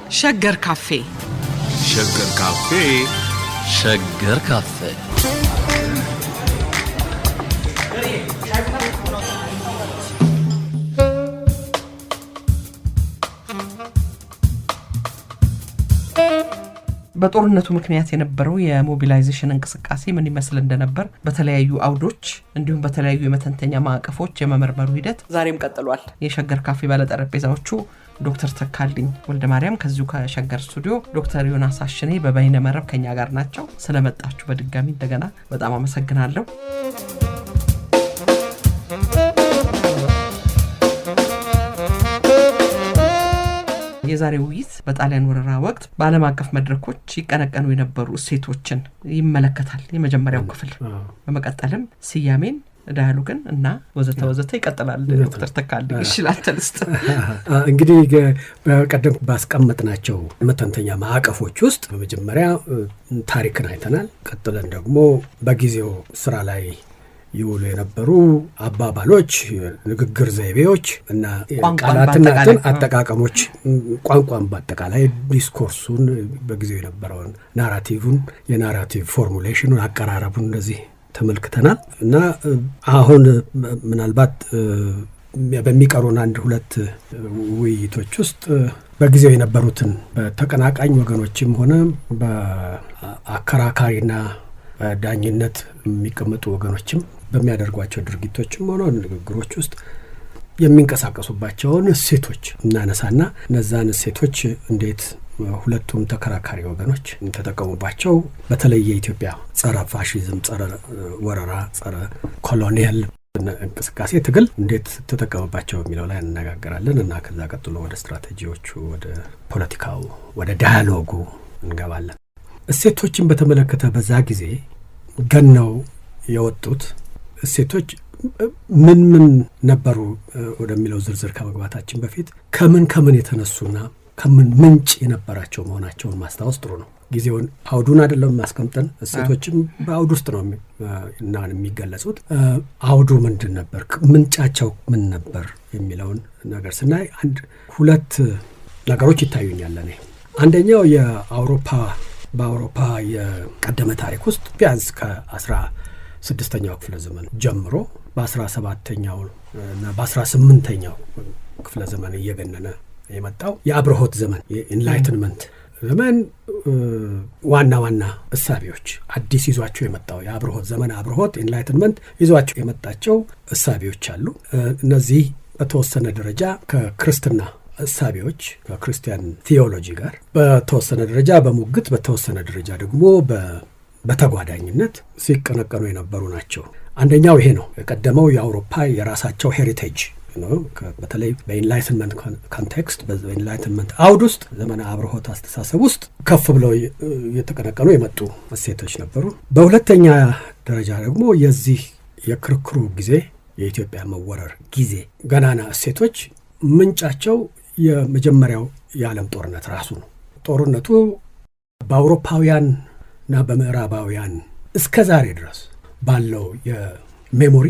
ሸገር ካፌ ሸገር ካፌ ሸገር ካፌ በጦርነቱ ምክንያት የነበረው የሞቢላይዜሽን እንቅስቃሴ ምን ይመስል እንደነበር በተለያዩ አውዶች እንዲሁም በተለያዩ የመተንተኛ ማዕቀፎች የመመርመሩ ሂደት ዛሬም ቀጥሏል። የሸገር ካፌ ባለጠረጴዛዎቹ ዶክተር ተካልኝ ወልደ ማርያም ከዚሁ ከሸገር ስቱዲዮ፣ ዶክተር ዮናስ አሽኔ በበይነ መረብ ከኛ ጋር ናቸው። ስለመጣችሁ በድጋሚ እንደገና በጣም አመሰግናለሁ። የዛሬው ውይይት በጣሊያን ወረራ ወቅት በዓለም አቀፍ መድረኮች ይቀነቀኑ የነበሩ እሴቶችን ይመለከታል። የመጀመሪያው ክፍል በመቀጠልም ስያሜን ዳያሎግን እና ወዘተ ወዘተ ይቀጥላል። ዶክተር ተካልኝ ይችላል ተልስጥ እንግዲህ በቀደም ባስቀመጥናቸው መተንተኛ ማዕቀፎች ውስጥ በመጀመሪያ ታሪክን አይተናል። ቀጥለን ደግሞ በጊዜው ስራ ላይ ይውሉ የነበሩ አባባሎች፣ ንግግር ዘይቤዎች እና ቃላትና አጠቃቀሞች፣ ቋንቋን በአጠቃላይ ዲስኮርሱን፣ በጊዜው የነበረውን ናራቲቭን፣ የናራቲቭ ፎርሙሌሽኑን፣ አቀራረቡን እንደዚህ ተመልክተናል እና አሁን ምናልባት በሚቀሩን አንድ ሁለት ውይይቶች ውስጥ በጊዜው የነበሩትን በተቀናቃኝ ወገኖችም ሆነ በአከራካሪና ዳኝነት የሚቀመጡ ወገኖችም በሚያደርጓቸው ድርጊቶችም ሆነ ንግግሮች ውስጥ የሚንቀሳቀሱባቸውን እሴቶች እናነሳና እነዛን እሴቶች እንዴት ሁለቱም ተከራካሪ ወገኖች ተጠቀሙባቸው፣ በተለይ የኢትዮጵያ ጸረ ፋሺዝም፣ ጸረ ወረራ፣ ጸረ ኮሎኒያል እንቅስቃሴ ትግል እንዴት ተጠቀሙባቸው የሚለው ላይ እንነጋገራለን እና ከዛ ቀጥሎ ወደ ስትራቴጂዎቹ፣ ወደ ፖለቲካው፣ ወደ ዳያሎጉ እንገባለን። እሴቶችን በተመለከተ በዛ ጊዜ ገነው የወጡት እሴቶች ምን ምን ነበሩ ወደሚለው ዝርዝር ከመግባታችን በፊት ከምን የተነሱና ከምን ምንጭ የነበራቸው መሆናቸውን ማስታወስ ጥሩ ነው። ጊዜውን አውዱን አይደለም ማስቀምጠን፣ እሴቶችም በአውድ ውስጥ ነው እና የሚገለጹት። አውዱ ምንድን ነበር፣ ምንጫቸው ምን ነበር የሚለውን ነገር ስናይ ሁለት ነገሮች ይታዩኛል። እኔ አንደኛው በአውሮፓ የቀደመ ታሪክ ውስጥ ቢያንስ ከ16ኛው ክፍለ ዘመን ጀምሮ በ17ኛው እና በ18ኛው ክፍለ ዘመን እየገነነ የመጣው የአብርሆት ዘመን፣ የኢንላይትንመንት ዘመን ዋና እሳቢዎች አዲስ ይዟቸው የመጣው የአብርሆት ዘመን፣ አብርሆት ኢንላይትንመንት ይዟቸው የመጣቸው እሳቢዎች አሉ። እነዚህ በተወሰነ ደረጃ ከክርስትና እሳቢዎች ከክርስቲያን ቴዎሎጂ ጋር በተወሰነ ደረጃ በሙግት በተወሰነ ደረጃ ደግሞ በተጓዳኝነት ሲቀነቀኑ የነበሩ ናቸው። አንደኛው ይሄ ነው። የቀደመው የአውሮፓ የራሳቸው ሄሪቴጅ ነው። በተለይ በኢንላይትንመንት ኮንቴክስት፣ በኢንላይትንመንት አውድ ውስጥ ዘመነ አብርሆት አስተሳሰብ ውስጥ ከፍ ብለው የተቀነቀኑ የመጡ እሴቶች ነበሩ። በሁለተኛ ደረጃ ደግሞ የዚህ የክርክሩ ጊዜ የኢትዮጵያ መወረር ጊዜ ገናና እሴቶች ምንጫቸው የመጀመሪያው የዓለም ጦርነት ራሱ ነው። ጦርነቱ በአውሮፓውያንና በምዕራባውያን እስከ ዛሬ ድረስ ባለው የሜሞሪ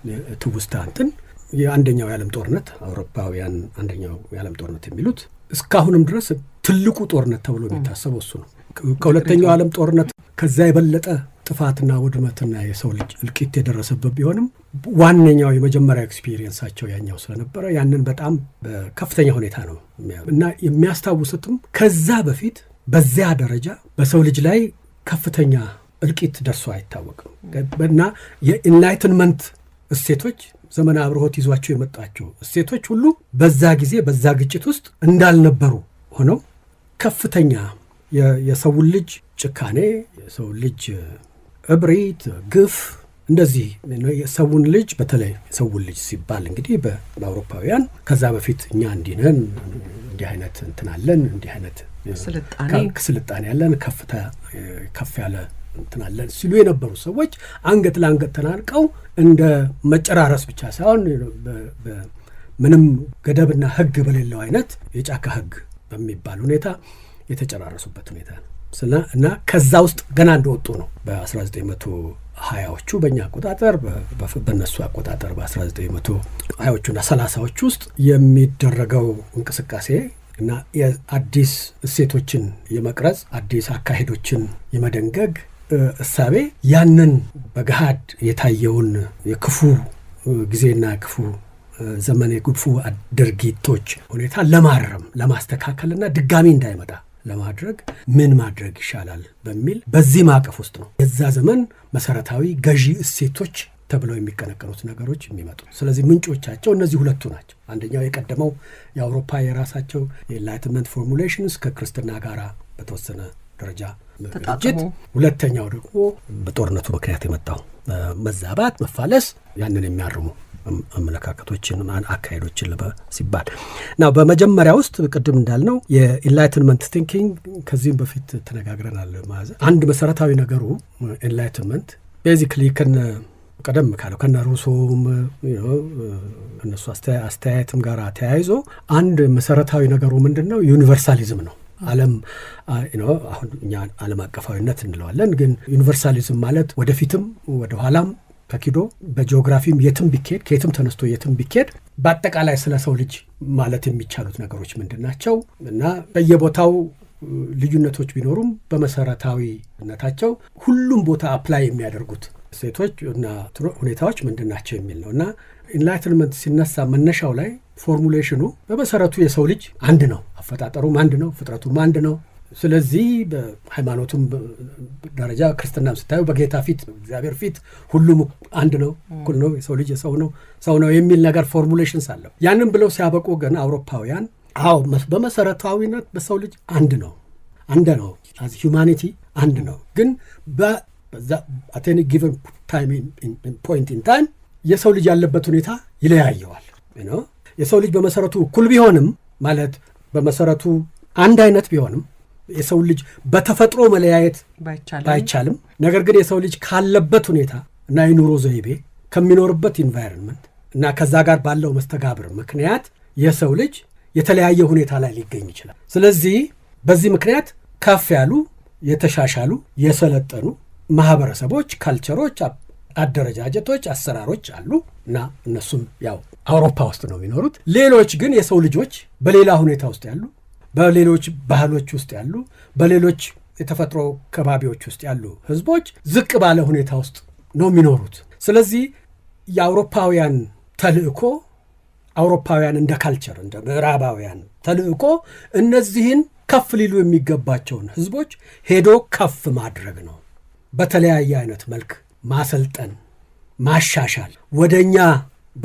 የትውስታ እንትን የአንደኛው የዓለም ጦርነት አውሮፓውያን አንደኛው የዓለም ጦርነት የሚሉት እስካሁንም ድረስ ትልቁ ጦርነት ተብሎ የሚታሰበው እሱ ነው። ከሁለተኛው ዓለም ጦርነት ከዛ የበለጠ ጥፋትና ውድመትና የሰው ልጅ እልቂት የደረሰበት ቢሆንም ዋነኛው የመጀመሪያ ኤክስፒሪየንሳቸው ያኛው ስለነበረ ያንን በጣም በከፍተኛ ሁኔታ ነው እና የሚያስታውሱትም ከዛ በፊት በዚያ ደረጃ በሰው ልጅ ላይ ከፍተኛ እልቂት ደርሶ አይታወቅም እና የኢንላይትንመንት እሴቶች ዘመነ አብርሆት ይዟቸው የመጣቸው እሴቶች ሁሉ በዛ ጊዜ በዛ ግጭት ውስጥ እንዳልነበሩ ሆነው ከፍተኛ የሰው ልጅ ጭካኔ፣ የሰው ልጅ እብሪት፣ ግፍ እንደዚህ የሰውን ልጅ በተለይ የሰውን ልጅ ሲባል እንግዲህ በአውሮፓውያን ከዛ በፊት እኛ እንዲነን እንዲህ አይነት እንትናለን እንዲህ አይነት ስልጣኔ ያለን ከፍ ያለ እንትናለን ሲሉ የነበሩ ሰዎች አንገት ለአንገት ተናንቀው እንደ መጨራረስ ብቻ ሳይሆን ምንም ገደብና ሕግ በሌለው አይነት የጫካ ሕግ በሚባል ሁኔታ የተጨራረሱበት ሁኔታ ነው እና ከዛ ውስጥ ገና እንደወጡ ነው በ1920ዎቹ በእኛ አቆጣጠር፣ በነሱ አቆጣጠር በ1920ዎቹና 30ዎቹ ውስጥ የሚደረገው እንቅስቃሴ እና የአዲስ እሴቶችን የመቅረጽ አዲስ አካሄዶችን የመደንገግ እሳቤ ያንን በገሃድ የታየውን የክፉ ጊዜና ክፉ ዘመን የክፉ ድርጊቶች ሁኔታ ለማረም ለማስተካከልና ድጋሚ እንዳይመጣ ለማድረግ ምን ማድረግ ይሻላል በሚል በዚህ ማዕቀፍ ውስጥ ነው የዛ ዘመን መሰረታዊ ገዢ እሴቶች ተብለው የሚቀነቀኑት ነገሮች የሚመጡ። ስለዚህ ምንጮቻቸው እነዚህ ሁለቱ ናቸው። አንደኛው የቀደመው የአውሮፓ የራሳቸው የኢንላይትመንት ፎርሙሌሽንስ ከክርስትና ጋር በተወሰነ ደረጃ መግጭት፣ ሁለተኛው ደግሞ በጦርነቱ ምክንያት የመጣው መዛባት መፋለስ ያንን የሚያርሙ አመለካከቶችን አካሄዶችን ሲባል ነው። በመጀመሪያ ውስጥ ቅድም እንዳልነው የኢንላይትመንት ቲንኪንግ ከዚህም በፊት ተነጋግረናል። ማለት አንድ መሰረታዊ ነገሩ ኢንላይትመንት ቤዚክሊ ቀደም ካለው ከነ ሩሶም እነሱ አስተያየትም ጋር ተያይዞ አንድ መሰረታዊ ነገሩ ምንድነው? ዩኒቨርሳሊዝም ነው። ዓለም አሁን እኛ ዓለም አቀፋዊነት እንለዋለን። ግን ዩኒቨርሳሊዝም ማለት ወደፊትም ወደኋላም ተኪዶ በጂኦግራፊም የትም ቢኬድ ከየትም ተነስቶ የትም ቢኬድ በአጠቃላይ ስለ ሰው ልጅ ማለት የሚቻሉት ነገሮች ምንድናቸው እና በየቦታው ልዩነቶች ቢኖሩም በመሰረታዊነታቸው ሁሉም ቦታ አፕላይ የሚያደርጉት ሴቶች እና ሁኔታዎች ምንድናቸው የሚል ነው እና ኢንላይትመንት ሲነሳ መነሻው ላይ ፎርሙሌሽኑ በመሰረቱ የሰው ልጅ አንድ ነው፣ አፈጣጠሩም አንድ ነው፣ ፍጥረቱም አንድ ነው። ስለዚህ በሃይማኖቱም ደረጃ ክርስትናም ስታዩ በጌታ ፊት እግዚአብሔር ፊት ሁሉም አንድ ነው፣ እኩል ነው፣ የሰው ልጅ ሰው ነው የሚል ነገር ፎርሙሌሽንስ አለው። ያንን ብለው ሲያበቁ ግን አውሮፓውያን በመሰረታዊነት በሰው ልጅ አንድ ነው as humanity አንድ ነው። ግን at any given time point in time የሰው ልጅ ያለበት ሁኔታ ይለያየዋል። የሰው ልጅ በመሰረቱ እኩል ቢሆንም ማለት በመሰረቱ አንድ አይነት ቢሆንም የሰው ልጅ በተፈጥሮ መለያየት ባይቻልም ነገር ግን የሰው ልጅ ካለበት ሁኔታ እና የኑሮ ዘይቤ ከሚኖርበት ኢንቫይሮንመንት እና ከዛ ጋር ባለው መስተጋብር ምክንያት የሰው ልጅ የተለያየ ሁኔታ ላይ ሊገኝ ይችላል። ስለዚህ በዚህ ምክንያት ከፍ ያሉ የተሻሻሉ የሰለጠኑ ማህበረሰቦች፣ ካልቸሮች፣ አደረጃጀቶች፣ አሰራሮች አሉ እና እነሱም ያው አውሮፓ ውስጥ ነው የሚኖሩት። ሌሎች ግን የሰው ልጆች በሌላ ሁኔታ ውስጥ ያሉ፣ በሌሎች ባህሎች ውስጥ ያሉ፣ በሌሎች የተፈጥሮ ከባቢዎች ውስጥ ያሉ ህዝቦች ዝቅ ባለ ሁኔታ ውስጥ ነው የሚኖሩት። ስለዚህ የአውሮፓውያን ተልእኮ አውሮፓውያን እንደ ካልቸር እንደ ምዕራባውያን ተልእኮ እነዚህን ከፍ ሊሉ የሚገባቸውን ህዝቦች ሄዶ ከፍ ማድረግ ነው። በተለያየ አይነት መልክ ማሰልጠን፣ ማሻሻል፣ ወደኛ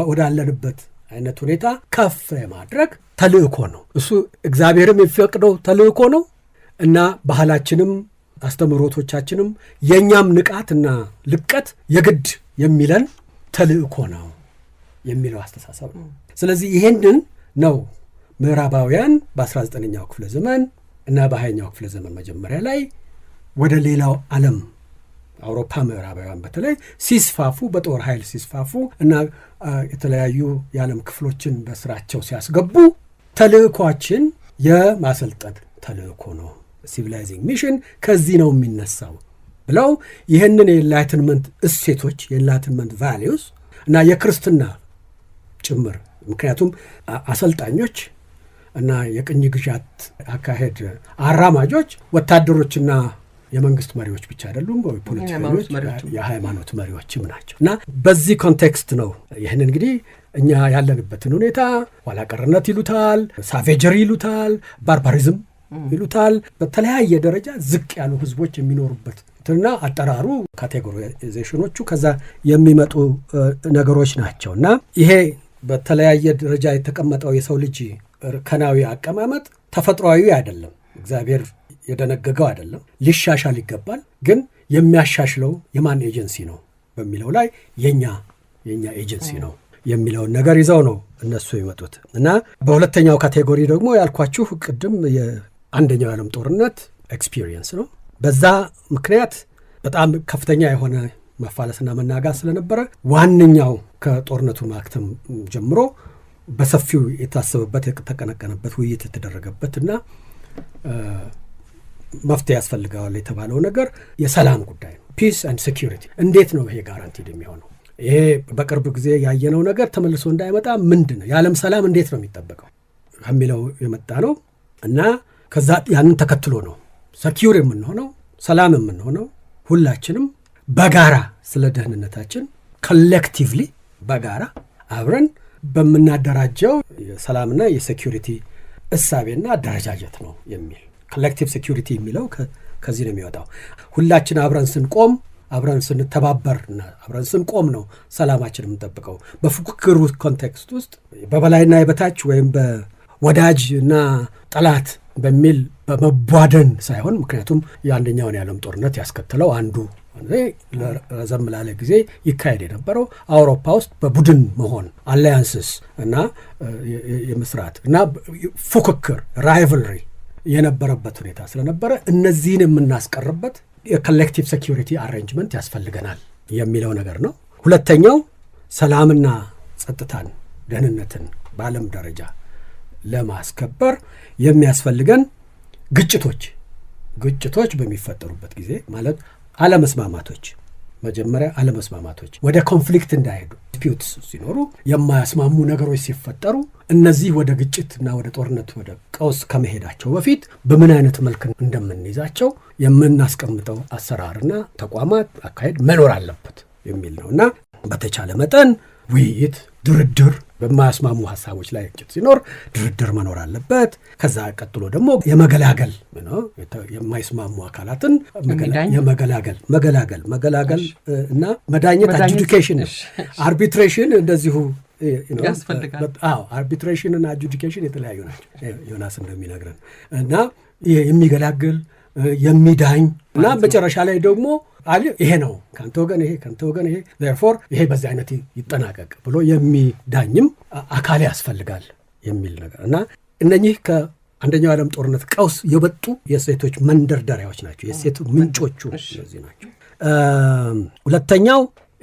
ወዳለንበት አይነት ሁኔታ ከፍ ማድረግ ተልእኮ ነው። እሱ እግዚአብሔርም የሚፈቅደው ተልእኮ ነው እና ባህላችንም አስተምህሮቶቻችንም የኛም ንቃትና ልቀት የግድ የሚለን ተልእኮ ነው የሚለው አስተሳሰብ ነው። ስለዚህ ይሄንን ነው ምዕራባውያን በ19ኛው ክፍለ ዘመን እና በ20ኛው ክፍለ ዘመን መጀመሪያ ላይ ወደ ሌላው ዓለም አውሮፓ ምዕራባውያን በተለይ ሲስፋፉ፣ በጦር ኃይል ሲስፋፉ እና የተለያዩ የዓለም ክፍሎችን በስራቸው ሲያስገቡ ተልእኳችን የማሰልጠን ተልእኮ ነው፣ ሲቪላይዚንግ ሚሽን ከዚህ ነው የሚነሳው ብለው ይህንን የኢንላይትመንት እሴቶች የኢንላይትመንት ቫሊዩስ እና የክርስትና ጭምር ምክንያቱም አሰልጣኞች እና የቅኝ ግዛት አካሄድ አራማጆች ወታደሮችና የመንግስት መሪዎች ብቻ አይደሉም፣ ፖለቲከኞች፣ የሃይማኖት መሪዎችም ናቸው እና በዚህ ኮንቴክስት ነው ይህን እንግዲህ እኛ ያለንበትን ሁኔታ ኋላ ቀርነት ይሉታል፣ ሳቬጀሪ ይሉታል፣ ባርባሪዝም ይሉታል። በተለያየ ደረጃ ዝቅ ያሉ ህዝቦች የሚኖሩበት እና አጠራሩ ካቴጎራይዜሽኖቹ ከዛ የሚመጡ ነገሮች ናቸው እና ይሄ በተለያየ ደረጃ የተቀመጠው የሰው ልጅ እርከናዊ አቀማመጥ ተፈጥሯዊ አይደለም፣ እግዚአብሔር የደነገገው አይደለም፣ ሊሻሻል ይገባል። ግን የሚያሻሽለው የማን ኤጀንሲ ነው በሚለው ላይ የኛ ኤጀንሲ ነው የሚለውን ነገር ይዘው ነው እነሱ ይመጡት እና በሁለተኛው ካቴጎሪ ደግሞ ያልኳችሁ ቅድም የአንደኛው የዓለም ጦርነት ኤክስፒሪየንስ ነው። በዛ ምክንያት በጣም ከፍተኛ የሆነ መፋለስና መናጋት ስለነበረ ዋነኛው ከጦርነቱ ማክተም ጀምሮ በሰፊው የታሰበበት የተቀነቀነበት ውይይት የተደረገበት እና መፍትሄ ያስፈልገዋል የተባለው ነገር የሰላም ጉዳይ ነው። ፒስ ኤንድ ሴኪሪቲ እንዴት ነው ይሄ ጋራንቲድ የሚሆነው? ይሄ በቅርብ ጊዜ ያየነው ነገር ተመልሶ እንዳይመጣ ምንድን ነው የዓለም ሰላም እንዴት ነው የሚጠበቀው ከሚለው የመጣ ነው። እና ከዛ ያንን ተከትሎ ነው ሰኪዩር የምንሆነው ሰላም የምንሆነው ሁላችንም በጋራ ስለ ደህንነታችን ኮሌክቲቭሊ በጋራ አብረን በምናደራጀው የሰላምና የሴኪዩሪቲ እሳቤና አደረጃጀት ነው የሚል ኮሌክቲቭ ሴኪዩሪቲ የሚለው ከዚህ ነው የሚወጣው። ሁላችን አብረን ስንቆም አብረን ስንተባበርና አብረን ስንቆም ነው ሰላማችን የምንጠብቀው። በፉክክር ኮንቴክስት ውስጥ በበላይና የበታች ወይም በወዳጅ እና ጠላት በሚል በመቧደን ሳይሆን ምክንያቱም የአንደኛውን የዓለም ጦርነት ያስከተለው አንዱ ረዘም ላለ ጊዜ ይካሄድ የነበረው አውሮፓ ውስጥ በቡድን መሆን አላያንስስ እና የመስራት እና ፉክክር ራይቨልሪ የነበረበት ሁኔታ ስለነበረ እነዚህን የምናስቀርበት የኮሌክቲቭ ሴኪዩሪቲ አሬንጅመንት ያስፈልገናል የሚለው ነገር ነው። ሁለተኛው ሰላምና ጸጥታን ደህንነትን በዓለም ደረጃ ለማስከበር የሚያስፈልገን ግጭቶች በሚፈጠሩበት ጊዜ ማለት አለመስማማቶች መጀመሪያ አለመስማማቶች ወደ ኮንፍሊክት እንዳይሄዱ ዲስፒዩትስ ሲኖሩ የማያስማሙ ነገሮች ሲፈጠሩ እነዚህ ወደ ግጭትና ወደ ጦርነት ወደ ቀውስ ከመሄዳቸው በፊት በምን አይነት መልክ እንደምንይዛቸው የምናስቀምጠው አሰራርና ተቋማት አካሄድ መኖር አለበት የሚል ነው እና በተቻለ መጠን ውይይት ድርድር በማያስማሙ ሀሳቦች ላይ ግጭት ሲኖር ድርድር መኖር አለበት። ከዛ ቀጥሎ ደግሞ የመገላገል የማይስማሙ አካላትን መገላገል እና መዳኘት አጁዲኬሽን አርቢትሬሽን እንደዚሁ ያስፈልጋል። አርቢትሬሽን እና አጁዲኬሽን የተለያዩ ናቸው ዮናስ እንደሚነግረን እና የሚገላግል የሚዳኝ እና መጨረሻ ላይ ደግሞ ይሄ ነው ካንተ ወገን ይሄ therefore ይሄ በዚህ አይነት ይጠናቀቅ ብሎ የሚዳኝም አካል ያስፈልጋል የሚል ነገር እና እነኚህ ከአንደኛው ዓለም ጦርነት ቀውስ የወጡ የሴቶች መንደርደሪያዎች ናቸው። የሴቱ ምንጮቹ እነዚህ ናቸው። ሁለተኛው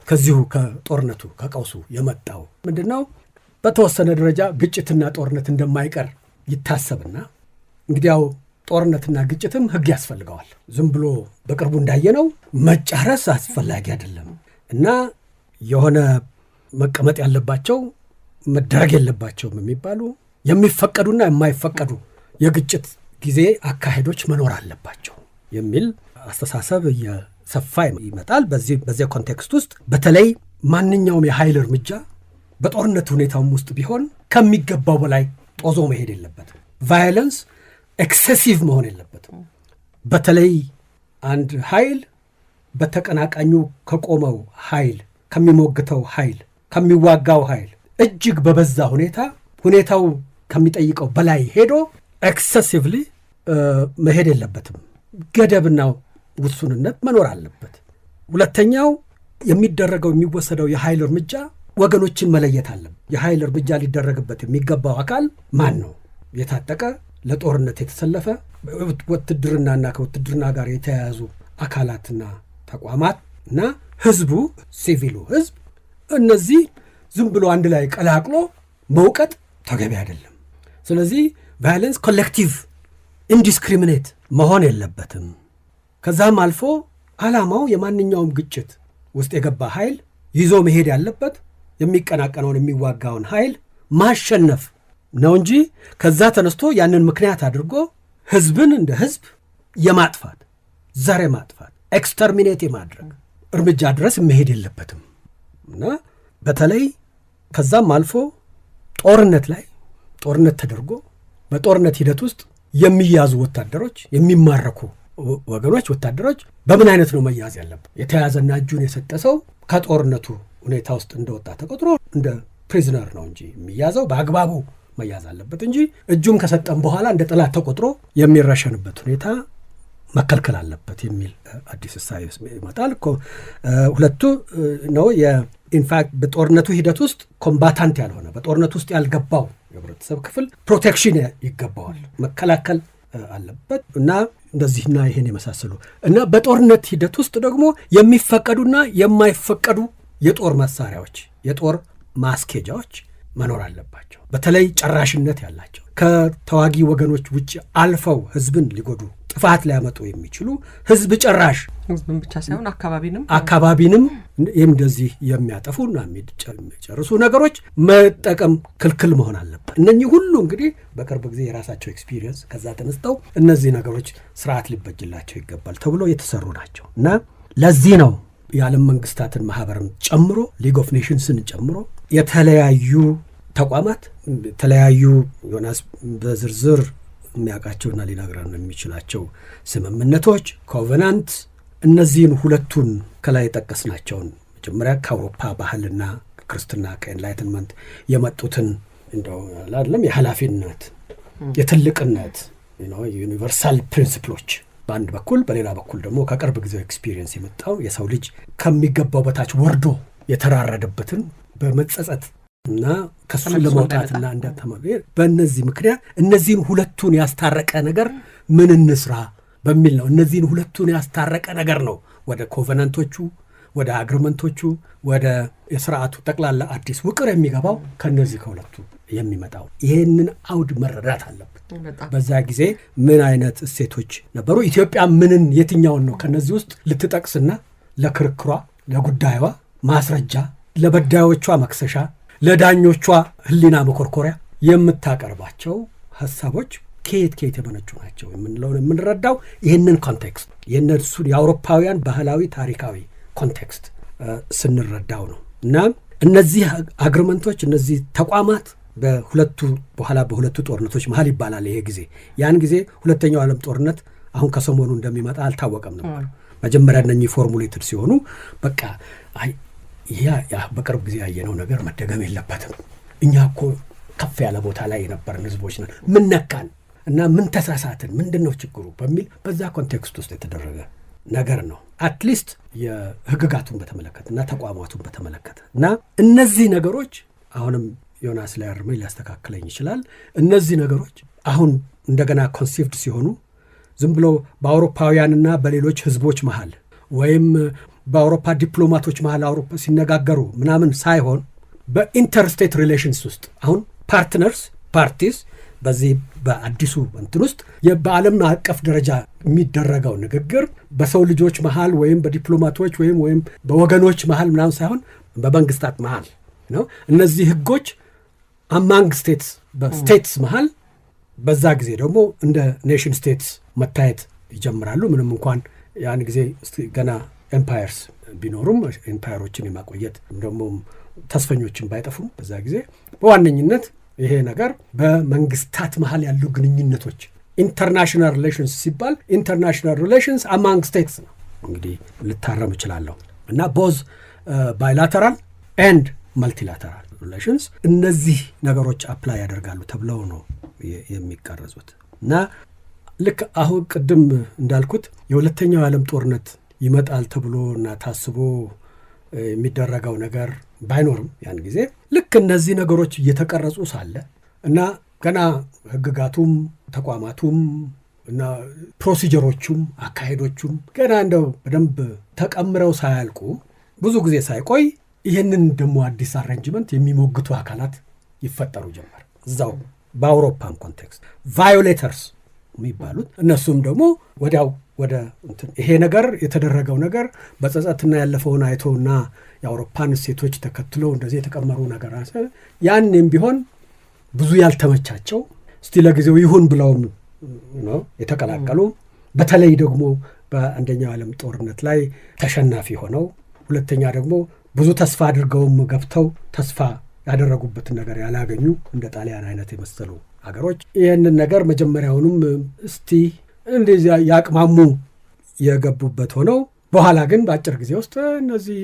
ከዚሁ ከጦርነቱ ከቀውሱ የመጣው ምንድነው? በተወሰነ ደረጃ ግጭትና ጦርነት እንደማይቀር ይታሰብና እንግዲያው ጦርነትና ግጭትም ሕግ ያስፈልገዋል። ዝም ብሎ በቅርቡ እንዳየነው መጫረስ አስፈላጊ አይደለም እና የሆነ መቀመጥ ያለባቸው መደረግ የለባቸውም የሚባሉ የሚፈቀዱና የማይፈቀዱ የግጭት ጊዜ አካሄዶች መኖር አለባቸው የሚል አስተሳሰብ እየሰፋ ይመጣል። በዚህ ኮንቴክስት ውስጥ በተለይ ማንኛውም የኃይል እርምጃ በጦርነት ሁኔታውም ውስጥ ቢሆን ከሚገባው በላይ ጦዞ መሄድ የለበትም። ቫዮለንስ ኤክሴሲቭ መሆን የለበትም። በተለይ አንድ ኃይል በተቀናቃኙ ከቆመው ኃይል ከሚሞግተው ኃይል ከሚዋጋው ኃይል እጅግ በበዛ ሁኔታው ከሚጠይቀው በላይ ሄዶ ኤክሴሲቭሊ መሄድ የለበትም። ገደብና ውሱንነት መኖር አለበት። ሁለተኛው የሚወሰደው የኃይል እርምጃ ወገኖችን መለየት አለበት። የኃይል እርምጃ ሊደረግበት የሚገባው አካል ማን ነው? የታጠቀ ለጦርነት የተሰለፈ ውትድርናና ከውትድርና ጋር የተያያዙ አካላትና ተቋማት እና ህዝቡ ሲቪሉ ህዝብ እነዚህ ዝም ብሎ አንድ ላይ ቀላቅሎ መውቀጥ ተገቢ አይደለም። ስለዚህ ቫዮለንስ ኮሌክቲቭ ኢንዲስክሪሚኔት መሆን የለበትም። ከዛም አልፎ ዓላማው የማንኛውም ግጭት ውስጥ የገባ ኃይል ይዞ መሄድ ያለበት የሚቀናቀነውን የሚዋጋውን ኃይል ማሸነፍ ነው እንጂ ከዛ ተነስቶ ያንን ምክንያት አድርጎ ህዝብን እንደ ህዝብ የማጥፋት ዘር የማጥፋት ኤክስተርሚኔት የማድረግ እርምጃ ድረስ መሄድ የለበትም እና በተለይ ከዛም አልፎ ጦርነት ተደርጎ በጦርነት ሂደት ውስጥ የሚያዙ ወታደሮች የሚማረኩ ወታደሮች በምን አይነት ነው መያዝ ያለበት? የተያዘና እጁን የሰጠ ሰው ከጦርነቱ ሁኔታ ውስጥ እንደወጣ ተቆጥሮ እንደ ፕሪዝነር ነው እንጂ የሚያዘው በአግባቡ መያዝ አለበት እንጂ እጁን ከሰጠም በኋላ እንደ ጠላት ተቆጥሮ የሚረሸንበት ሁኔታ መከልከል አለበት የሚል አዲስ እሳቤ ይመጣል። ሁለቱ ነው ኢንፋክት በጦርነቱ ሂደት ውስጥ ኮምባታንት ያልሆነ በጦርነቱ ውስጥ ያልገባው የህብረተሰብ ክፍል ፕሮቴክሽን ይገባዋል፣ መከላከል አለበት እና እንደዚህና ይሄን የመሳሰሉ እና በጦርነት ሂደት ውስጥ ደግሞ የሚፈቀዱና የማይፈቀዱ የጦር መሳሪያዎች የጦር ማስኬጃዎች መኖር አለባቸው። በተለይ ጨራሽነት ያላቸው ከተዋጊ ወገኖች ውጭ አልፈው ህዝብን ሊጎዱ ጥፋት ሊያመጡ የሚችሉ ህዝብ ጨራሽ ህዝብን ብቻ ሳይሆን አካባቢንም እንደዚህ የሚያጠፉና የሚጨርሱ ነገሮች መጠቀም ክልክል መሆን አለበት። እነኚህ ሁሉ እንግዲህ በቅርብ ጊዜ የራሳቸው ኤክስፒሪየንስ ከዛ ተነስተው እነዚህ ነገሮች ስርዓት ሊበጅላቸው ይገባል ተብሎ የተሰሩ ናቸው እና ለዚህ ነው የዓለም መንግስታትን ማህበርን ጨምሮ ሊግ ኦፍ ኔሽንስን ጨምሮ የተለያዩ ተቋማት የተለያዩ ዮናስ በዝርዝር የሚያውቃቸውና ሊነግረን የሚችላቸው ስምምነቶች ኮቨናንት እነዚህን ሁለቱን ከላይ ጠቀስናቸውን መጀመሪያ ከአውሮፓ ባህልና ክርስትና ከኤንላይትንመንት የመጡትን እንደው አይደለም የኃላፊነት የትልቅነት ዩኒቨርሳል ፕሪንሲፕሎች በአንድ በኩል በሌላ በኩል ደግሞ ከቅርብ ጊዜ ኤክስፒሪየንስ የመጣው የሰው ልጅ ከሚገባው በታች ወርዶ የተራረደበትን በመጸጸት እና ከሱ ለመውጣትና እንደተማሩ በእነዚህ ምክንያት እነዚህን ሁለቱን ያስታረቀ ነገር ምን እንስራ በሚል ነው። እነዚህን ሁለቱን ያስታረቀ ነገር ነው ወደ ኮቨናንቶቹ ወደ አግሪመንቶቹ ወደ የሥርዓቱ ጠቅላላ አዲስ ውቅር የሚገባው ከነዚህ ከሁለቱ የሚመጣው ይሄንን አውድ መረዳት አለበት። በዛ ጊዜ ምን አይነት እሴቶች ነበሩ? ኢትዮጵያ ምንን የትኛውን ነው ከነዚህ ውስጥ ልትጠቅስና ለክርክሯ ለጉዳዩዋ ማስረጃ ለበዳዮቿ መክሰሻ ለዳኞቿ ህሊና መኮርኮሪያ የምታቀርባቸው ሐሳቦች ከየት የመነጩ ናቸው የምንለውን የምንረዳው ይህንን ኮንቴክስት የእነሱን የአውሮፓውያን ባህላዊ ታሪካዊ ኮንቴክስት ስንረዳው ነው። እና እነዚህ አግሪመንቶች እነዚህ ተቋማት በሁለቱ ጦርነቶች መሀል ይባላል ይሄ ጊዜ። ያን ጊዜ ሁለተኛው ዓለም ጦርነት አሁን ከሰሞኑ እንደሚመጣ አልታወቀም ነበር። መጀመሪያ እነኚህ ፎርሙሌትድ ሲሆኑ በቃ ያ በቅርብ ጊዜ ያየነው ነገር መደገም የለበትም፣ እኛ እኮ ከፍ ያለ ቦታ ላይ የነበርን ህዝቦች ነን፣ ምን ነካን እና ምን ተሳሳትን፣ ምንድነው ችግሩ በሚል በዛ ኮንቴክስት ውስጥ የተደረገ ነገር ነው። አትሊስት የህግጋቱን በተመለከተ እና ተቋማቱን በተመለከተ እና እነዚህ ነገሮች አሁንም ዮናስ ላይ አርሜ ሊያስተካክለኝ ይችላል። እነዚህ ነገሮች አሁን እንደገና ኮንሲቭድ ሲሆኑ ዝም ብሎ በአውሮፓውያንና በሌሎች ህዝቦች መሃል ወይም በአውሮፓ ዲፕሎማቶች መሃል አውሮፓ ሲነጋገሩ ምናምን ሳይሆን በኢንተርስቴት ሪሌሽንስ ውስጥ አሁን ፓርቲስ በዚህ በአዲሱ እንትን ውስጥ በዓለም አቀፍ ደረጃ የሚደረገው ንግግር በሰው ልጆች መሃል ወይም በዲፕሎማቶች ወይም በወገኖች መሃል ምናምን ሳይሆን በመንግስታት መሃል ነው። እነዚህ ህጎች አማንግ ስቴትስ በስቴትስ መሃል በዛ ጊዜ ደግሞ እንደ ኔሽን ስቴትስ መታየት ይጀምራሉ። ምንም እንኳን ያን ጊዜ ገና ኤምፓየርስ ቢኖሩም ኤምፓየሮችን የማቆየት ደግሞ ተስፈኞችን ባይጠፉም በዛ ጊዜ በዋነኝነት ይሄ ነገር በመንግስታት መሃል ያሉ ግንኙነቶች ኢንተርናሽናል ሪሌሽንስ ሲባል ኢንተርናሽናል ሪሌሽንስ አማንግ ስቴትስ ነው። እንግዲህ ልታረም እችላለሁ እና ቦዝ ባይላተራል ኤንድ መልቲላተራል ሪሌሽንስ እነዚህ ነገሮች አፕላይ ያደርጋሉ ተብለው ነው የሚቀረጹት። እና ልክ አሁን ቅድም እንዳልኩት የሁለተኛው ዓለም ጦርነት ይመጣል ተብሎ እና ታስቦ የሚደረገው ነገር ባይኖርም ያን ጊዜ ልክ እነዚህ ነገሮች እየተቀረጹ ሳለ እና ገና ህግጋቱም ተቋማቱም እና ፕሮሲጀሮቹም አካሄዶቹም ገና እንደው በደንብ ተቀምረው ሳያልቁ ብዙ ጊዜ ሳይቆይ ይህንን ደግሞ አዲስ አሬንጅመንት የሚሞግቱ አካላት ይፈጠሩ ጀመር። እዛው በአውሮፓን ኮንቴክስት ቫዮሌተርስ የሚባሉት እነሱም ደግሞ ወዲያው ወደ ይሄ ነገር የተደረገው ነገር በጸጸትና ያለፈውን አይቶና የአውሮፓን እሴቶች ተከትሎ እንደዚህ የተቀመሩ ነገር ያንም ቢሆን ብዙ ያልተመቻቸው እስቲ ለጊዜው ይሁን ብለው ነው የተቀላቀሉ። በተለይ ደግሞ በአንደኛው ዓለም ጦርነት ላይ ተሸናፊ ሆነው ሁለተኛ ደግሞ ብዙ ተስፋ አድርገውም ገብተው ተስፋ ያደረጉበትን ነገር ያላገኙ እንደ ጣሊያን አይነት የመሰሉ ሀገሮች ይህንን ነገር መጀመሪያውንም እስቲ እንደዚያ ያቅማሙ የገቡበት ሆነው በኋላ ግን በአጭር ጊዜ ውስጥ እነዚህ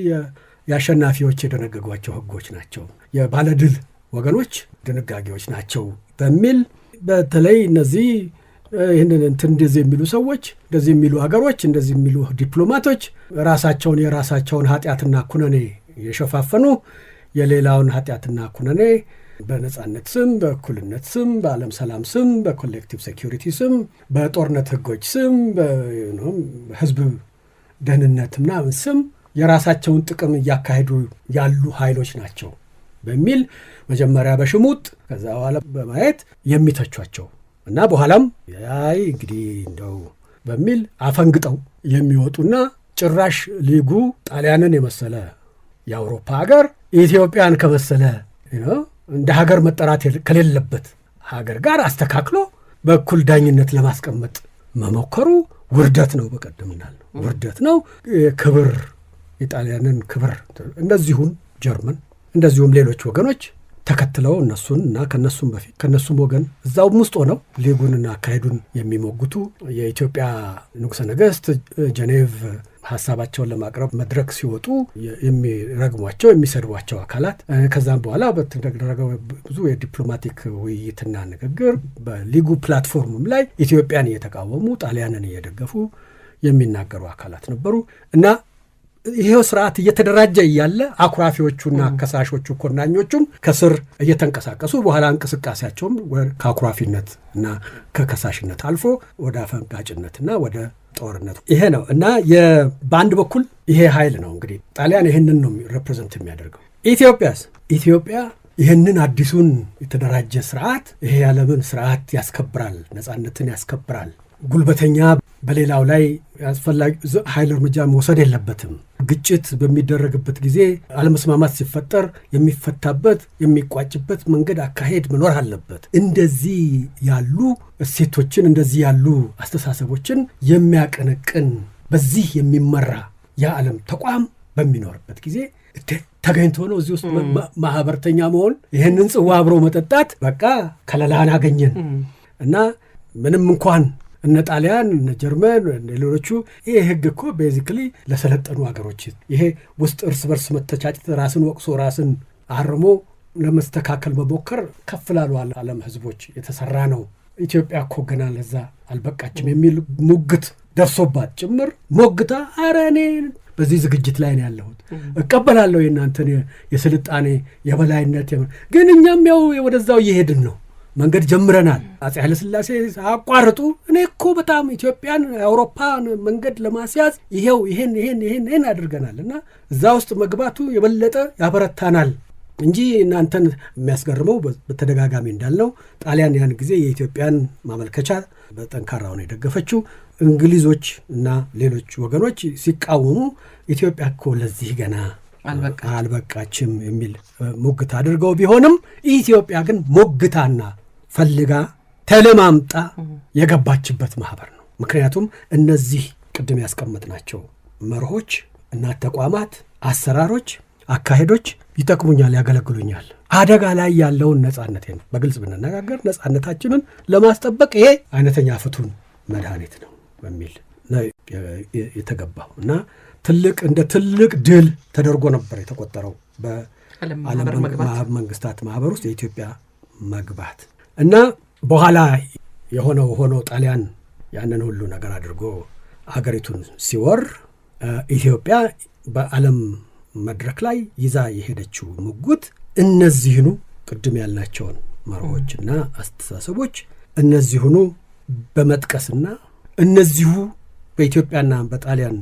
የአሸናፊዎች የደነገጓቸው ህጎች ናቸው፣ የባለድል ወገኖች ድንጋጌዎች ናቸው በሚል በተለይ እነዚህ ይህንን እንደዚህ የሚሉ ሰዎች እንደዚህ የሚሉ ሀገሮች እንደዚህ የሚሉ ዲፕሎማቶች የራሳቸውን ኃጢአትና ኩነኔ የሸፋፈኑ የሌላውን ኃጢአትና ኩነኔ በነጻነት ስም በእኩልነት ስም በዓለም ሰላም ስም በኮሌክቲቭ ሴኩሪቲ ስም በጦርነት ህጎች ስም በህዝብ ደህንነት ምናምን ስም የራሳቸውን ጥቅም እያካሄዱ ያሉ ኃይሎች ናቸው በሚል መጀመሪያ በሽሙጥ ከዛ በኋላ በማየት የሚተቿቸው እና በኋላም እንግዲህ እንደው በሚል አፈንግጠው የሚወጡና ጭራሽ ሊጉ ጣሊያንን የመሰለ የአውሮፓ ሀገር ኢትዮጵያን ከመሰለ እንደ ሀገር መጠራት ከሌለበት ሀገር ጋር አስተካክሎ በእኩል ዳኝነት ለማስቀመጥ መሞከሩ ውርደት ነው። በቀደም እንዳልነው ውርደት ነው። ክብር የጣሊያንን ክብር እንደዚሁም ጀርመን እንደዚሁም ሌሎች ወገኖች ተከትለው እነሱን እና ከነሱም በፊት ከነሱም ወገን እዛውም ውስጥ ሆነው ሊጉንና አካሄዱን የሚሞግቱ የኢትዮጵያ ንጉሠ ነገሥት ጀኔቭ ሀሳባቸውን ለማቅረብ መድረክ ሲወጡ የሚረግሟቸው የሚሰድቧቸው አካላት ከዛም በኋላ በተደረገው ብዙ የዲፕሎማቲክ ውይይትና ንግግር በሊጉ ፕላትፎርምም ላይ ኢትዮጵያን እየተቃወሙ ጣሊያንን እየደገፉ የሚናገሩ አካላት ነበሩ እና ይሄው ስርዓት እየተደራጀ እያለ አኩራፊዎቹና ከሳሾቹ ኮናኞቹም ከስር እየተንቀሳቀሱ በኋላ እንቅስቃሴያቸውም ከአኩራፊነት እና ከከሳሽነት አልፎ ወደ አፈንጋጭነትና ወደ ጦርነት ይሄ ነው እና በአንድ በኩል ይሄ ኃይል ነው እንግዲህ ጣሊያን ይህንን ነው ሪፕሬዘንት የሚያደርገው። ኢትዮጵያ ይህንን አዲሱን የተደራጀ ስርዓት ይሄ የዓለምን ስርዓት ያስከብራል፣ ነጻነትን ያስከብራል፣ ጉልበተኛ በሌላው ላይ አስፈላጊ ኃይል እርምጃ መውሰድ የለበትም፣ ግጭት በሚደረግበት ጊዜ አለመስማማት ሲፈጠር የሚፈታበት የሚቋጭበት መንገድ አካሄድ መኖር አለበት። እንደዚህ ያሉ እሴቶችን እንደዚህ ያሉ አስተሳሰቦችን የሚያቀነቅን በዚህ የሚመራ የዓለም ተቋም በሚኖርበት ጊዜ ተገኝቶ ነው እዚህ ውስጥ ማህበርተኛ መሆን፣ ይህንን ጽዋ አብሮ መጠጣት በቃ ከለላን አገኘን እና ምንም እንኳን እነ ጣሊያን እነ ጀርመን ሌሎቹ ይሄ ህግ እኮ ቤዚክሊ ለሰለጠኑ ሀገሮች ይሄ ውስጥ እርስ በርስ መተቻጨት ራስን ወቅሶ ራስን አርሞ ለመስተካከል መሞከር ከፍ ላሉ ዓለም ህዝቦች የተሰራ ነው። ኢትዮጵያ እኮ ገና ለዛ አልበቃችም የሚል ሙግት ደርሶባት ጭምር ሞግታ ኧረ እኔ በዚህ ዝግጅት ላይ ነው ያለሁት እቀበላለሁ የእናንተን የስልጣኔ የበላይነት ግን እኛም ያው ወደዛው እየሄድን ነው መንገድ ጀምረናል። አፄ ኃይለ ሥላሴ አቋርጡ እኔ እኮ በጣም ኢትዮጵያን አውሮፓን መንገድ ለማስያዝ ይሄው ይሄን አድርገናል እና እዛ ውስጥ መግባቱ የበለጠ ያበረታናል እንጂ እናንተን የሚያስገርመው በተደጋጋሚ እንዳልነው ጣሊያን ያን ጊዜ የኢትዮጵያን ማመልከቻ በጠንካራው ነው የደገፈችው። እንግሊዞች እና ሌሎች ወገኖች ሲቃወሙ ኢትዮጵያ እኮ ለዚህ ገና አልበቃችም የሚል ሙግት አድርገው ቢሆንም ኢትዮጵያ ግን ሞግታና ፈልጋ ተለማምጣ የገባችበት ማህበር ነው። ምክንያቱም እነዚህ ቅድም ያስቀመጥናቸው መርሆች እና ተቋማት፣ አሰራሮች፣ አካሄዶች ይጠቅሙኛል፣ ያገለግሉኛል። አደጋ ላይ ያለውን ነጻነቴን በግልጽ ብንነጋገር ነጻነታችንን ለማስጠበቅ ይሄ አይነተኛ ፍቱን መድኃኒት ነው በሚል ነው የተገባው እና እንደ ትልቅ ድል ተደርጎ ነበር የተቆጠረው በዓለም መንግስታት ማህበር ውስጥ የኢትዮጵያ መግባት እና በኋላ የሆነው ሆኖ ጣሊያን ያንን ሁሉ ነገር አድርጎ ሀገሪቱን ሲወር ኢትዮጵያ በዓለም መድረክ ላይ ይዛ የሄደችው ሙግት እነዚህኑ ቅድም ያልናቸውን መርሆችና አስተሳሰቦች እነዚሁኑ በመጥቀስና እነዚሁ በኢትዮጵያና በጣሊያን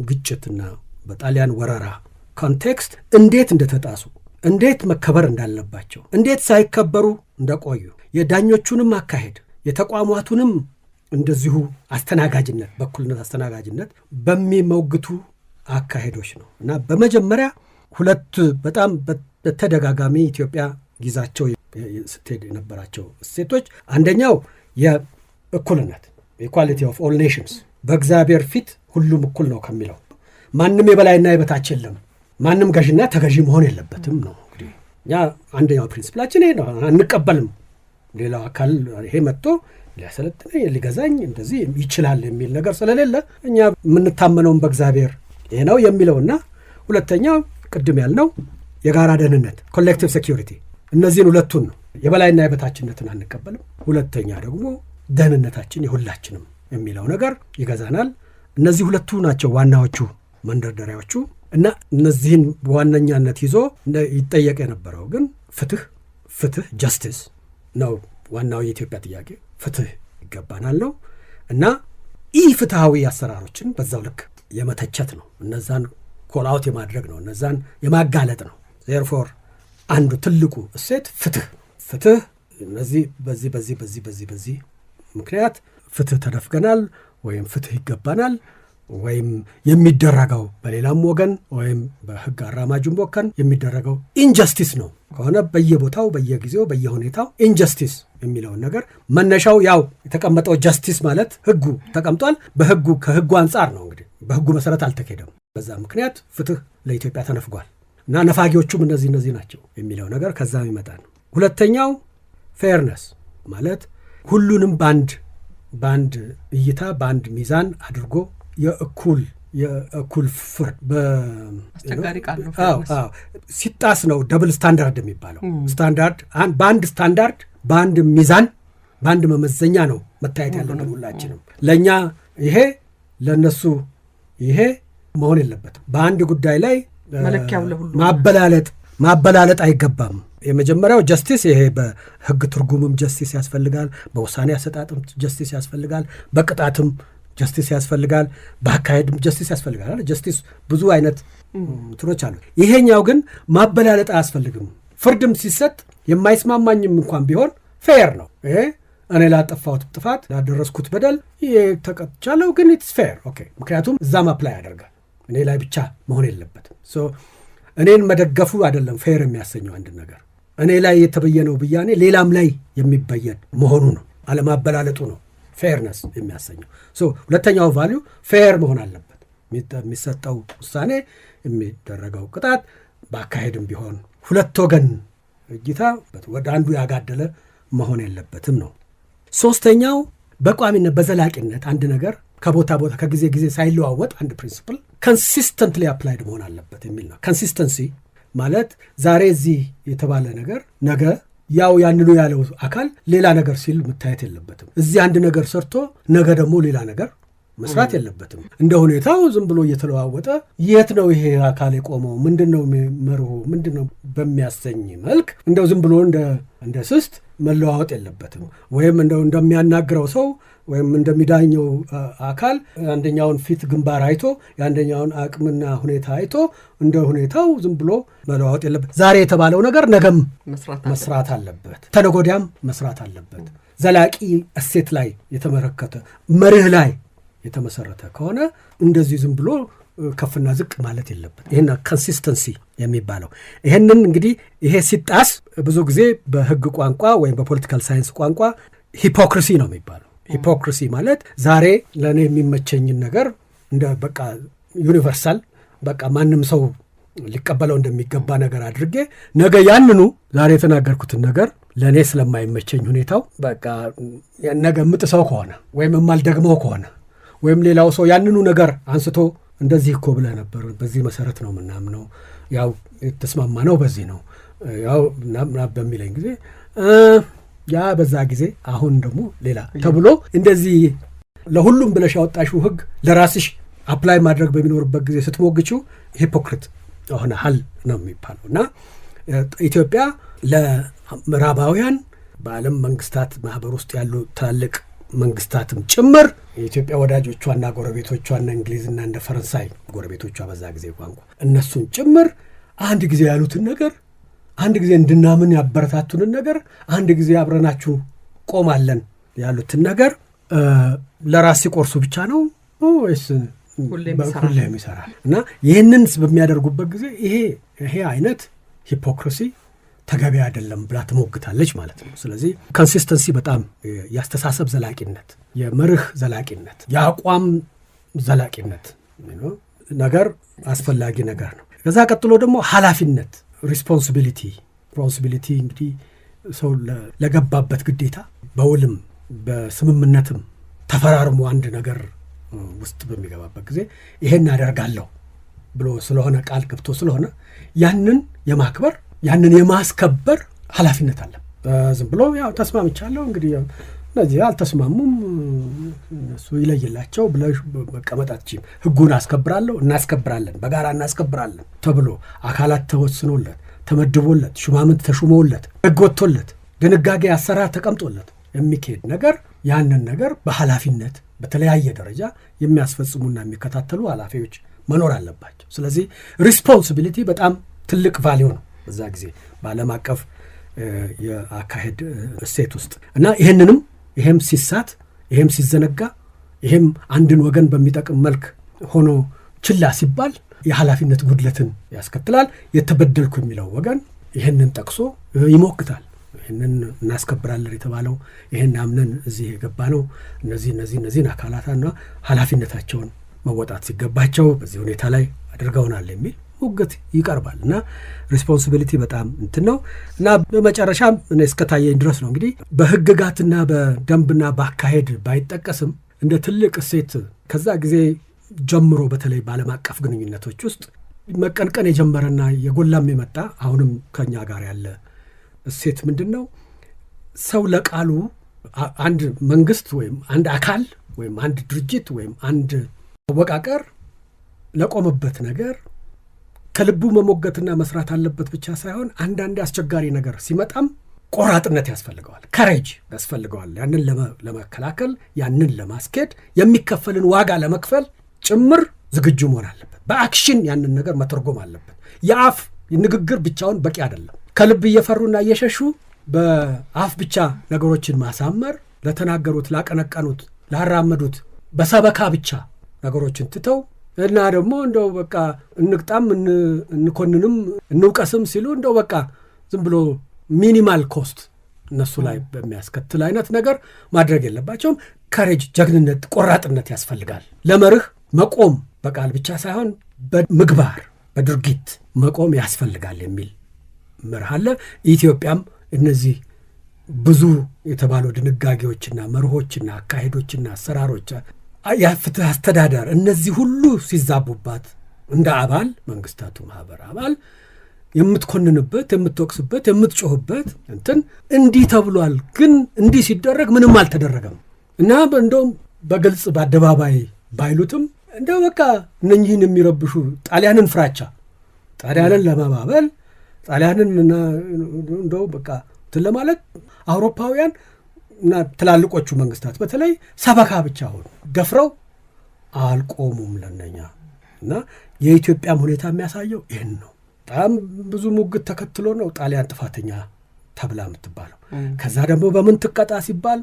ግጭትና በጣሊያን ወረራ ኮንቴክስት እንዴት እንደተጣሱ፣ እንዴት መከበር እንዳለባቸው፣ እንዴት ሳይከበሩ እንደቆዩ የዳኞቹንም አካሄድ የተቋማቱንም እንደዚሁ አስተናጋጅነት በኩልነት አስተናጋጅነት በሚሞግቱ አካሄዶች ነው እና በመጀመሪያ ሁለት በጣም በተደጋጋሚ ኢትዮጵያ ይዛቸው ስትሄድ የነበራቸው እሴቶች አንደኛው የእኩልነት ኢኳሊቲ ኦፍ ኦል ኔሽንስ በእግዚአብሔር ፊት ሁሉም እኩል ነው ከሚለው ማንም የበላይና የበታች የለም፣ ማንም ገዥና ተገዢ መሆን የለበትም ነው። እንግዲህ ያ አንደኛው ፕሪንሲፕላችን ይሄ ነው። አንቀበልም ሌላው አካል ይሄ መጥቶ ሊያሰለጥነኝ ሊገዛኝ እንደዚህ ይችላል የሚል ነገር ስለሌለ እኛ የምንታመነውን በእግዚአብሔር ይሄ ነው የሚለውና ሁለተኛው ቅድም ያልነው የጋራ ደህንነት ኮሌክቲቭ ሴኪዩሪቲ እነዚህን ሁለቱን ነው። የበላይና የበታችነትን አንቀበልም። ሁለተኛ ደግሞ ደህንነታችን የሁላችንም የሚለው ነገር ይገዛናል። እነዚህ ሁለቱ ናቸው ዋናዎቹ መንደርደሪያዎቹ እና እነዚህን በዋነኛነት ይዞ ይጠየቅ የነበረው ግን ፍትህ ጀስቲስ ነው። ዋናው የኢትዮጵያ ጥያቄ ፍትህ ይገባናል ነው እና ኢፍትሃዊ አሰራሮችን በዛው ልክ የመተቸት ነው። እነዛን ኮልአውት የማድረግ ነው። እነዛን የማጋለጥ ነው። ዜርፎር አንዱ ትልቁ እሴት ፍትህ እነዚህ በዚህ ምክንያት ፍትህ ተነፍገናል ወይም ፍትህ ይገባናል ወይም የሚደረገው በሌላም ወገን ወይም በህግ አራማጁም ወገን የሚደረገው ኢንጀስቲስ ነው ከሆነ በየቦታው በየጊዜው በየሁኔታው ኢንጀስቲስ የሚለውን ነገር መነሻው ያው የተቀመጠው ጀስቲስ ማለት ህጉ ተቀምጧል። በህጉ ከህጉ አንጻር ነው እንግዲህ በህጉ መሰረት አልተካሄደም። በዛ ምክንያት ፍትህ ለኢትዮጵያ ተነፍጓል እና ነፋጊዎቹም እነዚህ ናቸው የሚለው ነገር ከዛ ይመጣ ነው። ሁለተኛው ፌርነስ ማለት ሁሉንም ባንድ እይታ ባንድ ሚዛን አድርጎ የእኩል ፍርድ አስቸጋሪ ቃል ነው። ሲጣስ ነው ደብል ስታንዳርድ የሚባለው። ስታንዳርድ በአንድ ስታንዳርድ በአንድ ሚዛን በአንድ መመዘኛ ነው መታየት ያለብን ሁላችንም። ለእኛ ይሄ ለእነሱ ይሄ መሆን የለበትም። በአንድ ጉዳይ ላይ መለኪያው ለሁሉ ማበላለጥ አይገባም። የመጀመሪያው ጀስቲስ ይሄ በህግ ትርጉምም ጀስቲስ ያስፈልጋል፣ በውሳኔ አሰጣጥም ጀስቲስ ያስፈልጋል፣ በቅጣትም ጀስቲስ ያስፈልጋል፣ በአካሄድም ጀስቲስ ያስፈልጋል። ጀስቲስ ብዙ አይነት እንትኖች አሉ። ይሄኛው ግን ማበላለጥ አያስፈልግም። ፍርድም ሲሰጥ የማይስማማኝም እንኳን ቢሆን ፌር ነው። ይሄ እኔ ላጠፋሁት ጥፋት ላደረስኩት በደል ተቀጥቻለሁ፣ ግን ኢትስ ፌር ኦኬ። ምክንያቱም እዛም አፕላይ ያደርጋል። እኔ ላይ ብቻ መሆን የለበትም። እኔን መደገፉ አይደለም ፌር የሚያሰኘው አንድ ነገር እኔ ላይ የተበየነው ብያኔ ሌላም ላይ የሚበየን መሆኑ ነው። አለማበላለጡ ነው ፌርነስ የሚያሰኘው። ሁለተኛው ቫልዩ ፌር መሆን አለበት። የሚሰጠው ውሳኔ የሚደረገው ቅጣት በአካሄድም ቢሆን ሁለት ወገን እይታ ወደ አንዱ ያጋደለ መሆን የለበትም ነው። ሶስተኛው በቋሚነት በዘላቂነት አንድ ነገር ከቦታ ከጊዜ ጊዜ ሳይለዋወጥ አንድ ፕሪንሲፕል ኮንሲስተንትሊ አፕላይድ መሆን አለበት የሚል ነው። ኮንሲስተንሲ ማለት ዛሬ እዚህ የተባለ ነገር ነገ ያው ያንኑ ያለው አካል ሌላ ነገር ሲል መታየት የለበትም። እዚህ አንድ ነገር ሰርቶ ነገ ደግሞ ሌላ ነገር መስራት የለበትም። እንደ ሁኔታው ዝም ብሎ እየተለዋወጠ የት ነው ይሄ አካል የቆመው ምንድነው መርሁ ምንድነው በሚያሰኝ መልክ እንደው ዝም ብሎ እንደ ስስት መለዋወጥ የለበትም። ወይም እንደሚያናግረው ሰው ወይም እንደሚዳኘው አካል አንደኛውን ፊት ግንባር አይቶ የአንደኛውን አቅምና ሁኔታ አይቶ እንደ ሁኔታው ዝም ብሎ መለዋወጥ የለበት። ዛሬ የተባለው ነገር ነገም መስራት አለበት፣ ተነጎዳም መስራት አለበት። ዘላቂ እሴት ላይ የተመረከተ መርህ ላይ የተመሰረተ ከሆነ እንደዚህ ዝም ብሎ ከፍና ዝቅ ማለት የለበት። ይሄን ኮንሲስተንሲ የሚባለው ይሄንን እንግዲህ ይሄ ሲጣስ ብዙ ጊዜ በህግ ቋንቋ ወይም በፖለቲካል ሳይንስ ቋንቋ ሂፖክሪሲ ነው የሚባለው። ሂፖክሪሲ ማለት ዛሬ ለእኔ የሚመቸኝን ነገር እንደ በቃ ዩኒቨርሳል በቃ ማንም ሰው ሊቀበለው እንደሚገባ ነገር አድርጌ ነገ ያንኑ ዛሬ የተናገርኩትን ነገር ለእኔ ስለማይመቸኝ ሁኔታው በቃ ነገ የምጥሰው ከሆነ ወይም የማልደግመው ከሆነ ወይም ሌላው ሰው ያንኑ ነገር አንስቶ እንደዚህ እኮ ብለህ ነበር፣ በዚህ መሰረት ነው ምናምነው፣ ያው ተስማማ ነው በዚህ ነው ያው በሚለኝ ጊዜ ያ በዛ ጊዜ አሁን ደግሞ ሌላ ተብሎ እንደዚህ ለሁሉም ብለሽ ያወጣሽው ህግ ለራስሽ አፕላይ ማድረግ በሚኖርበት ጊዜ ስትሞግችው ሂፖክሪት ሆነ ሀል ነው የሚባለው። እና ኢትዮጵያ ለምዕራባውያን በዓለም መንግስታት ማህበር ውስጥ ያሉ ትላልቅ መንግስታትም ጭምር የኢትዮጵያ ወዳጆቿና ጎረቤቶቿና እንግሊዝና እንደ ፈረንሳይ ጎረቤቶቿ በዛ ጊዜ ቋንቋ እነሱን ጭምር አንድ ጊዜ ያሉትን ነገር አንድ ጊዜ እንድናምን ያበረታቱንን ነገር አንድ ጊዜ አብረናችሁ ቆማለን ያሉትን ነገር ለራስ ሲቆርሱ ብቻ ነው ወይስ ሁሌም ይሰራል? እና ይህንን በሚያደርጉበት ጊዜ ይሄ አይነት ሂፖክሪሲ ተገቢ አይደለም ብላ ትሞግታለች ማለት ነው። ስለዚህ ኮንሲስተንሲ በጣም ያስተሳሰብ ዘላቂነት፣ የመርህ ዘላቂነት፣ የአቋም ዘላቂነት ነገር አስፈላጊ ነገር ነው። ከዛ ቀጥሎ ደግሞ ኃላፊነት ሪስፖንሲቢሊቲ እንግዲህ ሰው ለገባበት ግዴታ በውልም በስምምነትም ተፈራርሞ አንድ ነገር ውስጥ በሚገባበት ጊዜ ይሄን አደርጋለሁ ብሎ ስለሆነ ቃል ገብቶ ስለሆነ ያንን የማክበር ያንን የማስከበር ኃላፊነት አለ። ዝም ብሎ ያው ተስማምቻለሁ እንግዲህ እነዚህ አልተስማሙም እነሱ ይለይላቸው ብለሽ መቀመጣችን ህጉን እናስከብራለን በጋራ እናስከብራለን ተብሎ አካላት ተወስኖለት ተመድቦለት ሹማምንት ተሹመውለት ህግ ወጥቶለት ድንጋጌ አሰራር ተቀምጦለት የሚካሄድ ነገር ያንን ነገር በኃላፊነት በተለያየ ደረጃ የሚያስፈጽሙና የሚከታተሉ ኃላፊዎች መኖር አለባቸው። ስለዚህ ሪስፖንሲቢሊቲ በጣም ትልቅ ቫልዩ ነው በዛ ጊዜ በዓለም አቀፍ የአካሄድ እሴት ውስጥ እና ይሄም ሲዘነጋ ይሄም አንድን ወገን በሚጠቅም መልክ ሆኖ ችላ ሲባል የኃላፊነት ጉድለትን ያስከትላል። የተበደልኩ የሚለው ወገን ይህንን ጠቅሶ ይሞክታል። ይህንን እናስከብራለን የተባለው ይህን አምነን እዚህ የገባ ነው እነዚህን አካላትና ኃላፊነታቸውን መወጣት ሲገባቸው በዚህ ሁኔታ ላይ አድርገውናል የሚል ሙግት ይቀርባል እና ሪስፖንሲቢሊቲ በጣም እንትን ነው እና በመጨረሻም እኔ እስከታየኝ ድረስ ነው እንግዲህ በህግጋትና በደንብና በአካሄድ ባይጠቀስም እንደ ትልቅ እሴት ከዛ ጊዜ ጀምሮ በተለይ በዓለም አቀፍ ግንኙነቶች ውስጥ መቀንቀን የጀመረና የጎላም የመጣ አሁንም ከኛ ጋር ያለ እሴት ምንድን ነው? ሰው ለቃሉ አንድ መንግስት ወይም አንድ አካል ወይም አንድ ድርጅት ወይም አንድ አወቃቀር ለቆመበት ነገር ከልቡ መሞገትና መስራት አለበት ብቻ ሳይሆን አንዳንድ አስቸጋሪ ነገር ሲመጣም ቆራጥነት ያስፈልገዋል፣ ከሬጅ ያስፈልገዋል። ያንን ለመከላከል ያንን ለማስኬድ የሚከፈልን ዋጋ ለመክፈል ጭምር ዝግጁ መሆን አለበት። በአክሽን ያንን ነገር መተርጎም አለበት። የአፍ ንግግር ብቻውን በቂ አይደለም። ከልብ እየፈሩና እየሸሹ በአፍ ብቻ ነገሮችን ማሳመር፣ ለተናገሩት፣ ላቀነቀኑት፣ ላራመዱት በሰበካ ብቻ ነገሮችን ትተው እና ደግሞ እንደው በቃ እንቅጣም እንኮንንም እንውቀስም ሲሉ እንደው በቃ ዝም ብሎ ሚኒማል ኮስት እነሱ ላይ በሚያስከትል አይነት ነገር ማድረግ የለባቸውም። ከሬጅ፣ ጀግንነት፣ ቆራጥነት ያስፈልጋል። ለመርህ መቆም በቃል ብቻ ሳይሆን በምግባር በድርጊት መቆም ያስፈልጋል የሚል መርህ አለ። ኢትዮጵያም እነዚህ ብዙ የተባሉ ድንጋጌዎችና መርሆችና አካሄዶችና አሰራሮች፣ የፍትህ አስተዳደር እነዚህ ሁሉ ሲዛቡባት እንደ አባል መንግስታቱ ማህበር አባል የምትኮንንበት፣ የምትወቅስበት፣ የምትጮህበት እንትን እንዲህ ተብሏል፣ ግን እንዲህ ሲደረግ ምንም አልተደረገም እና እንደውም በግልጽ በአደባባይ ባይሉትም እንደው በቃ እነኚህን የሚረብሹ ጣሊያንን ፍራቻ ጣሊያንን ለማባበል ጣሊያንን እንደው በቃ እንትን ለማለት አውሮፓውያን እና ትላልቆቹ መንግስታት በተለይ ሰበካ ብቻ ሆኑ፣ ደፍረው አልቆሙም ለነኛ እና የኢትዮጵያም ሁኔታ የሚያሳየው ይህን ነው። በጣም ብዙ ሙግት ተከትሎ ነው ጣሊያን ጥፋተኛ ተብላ የምትባለው። ከዛ ደግሞ በምን ትቀጣ ሲባል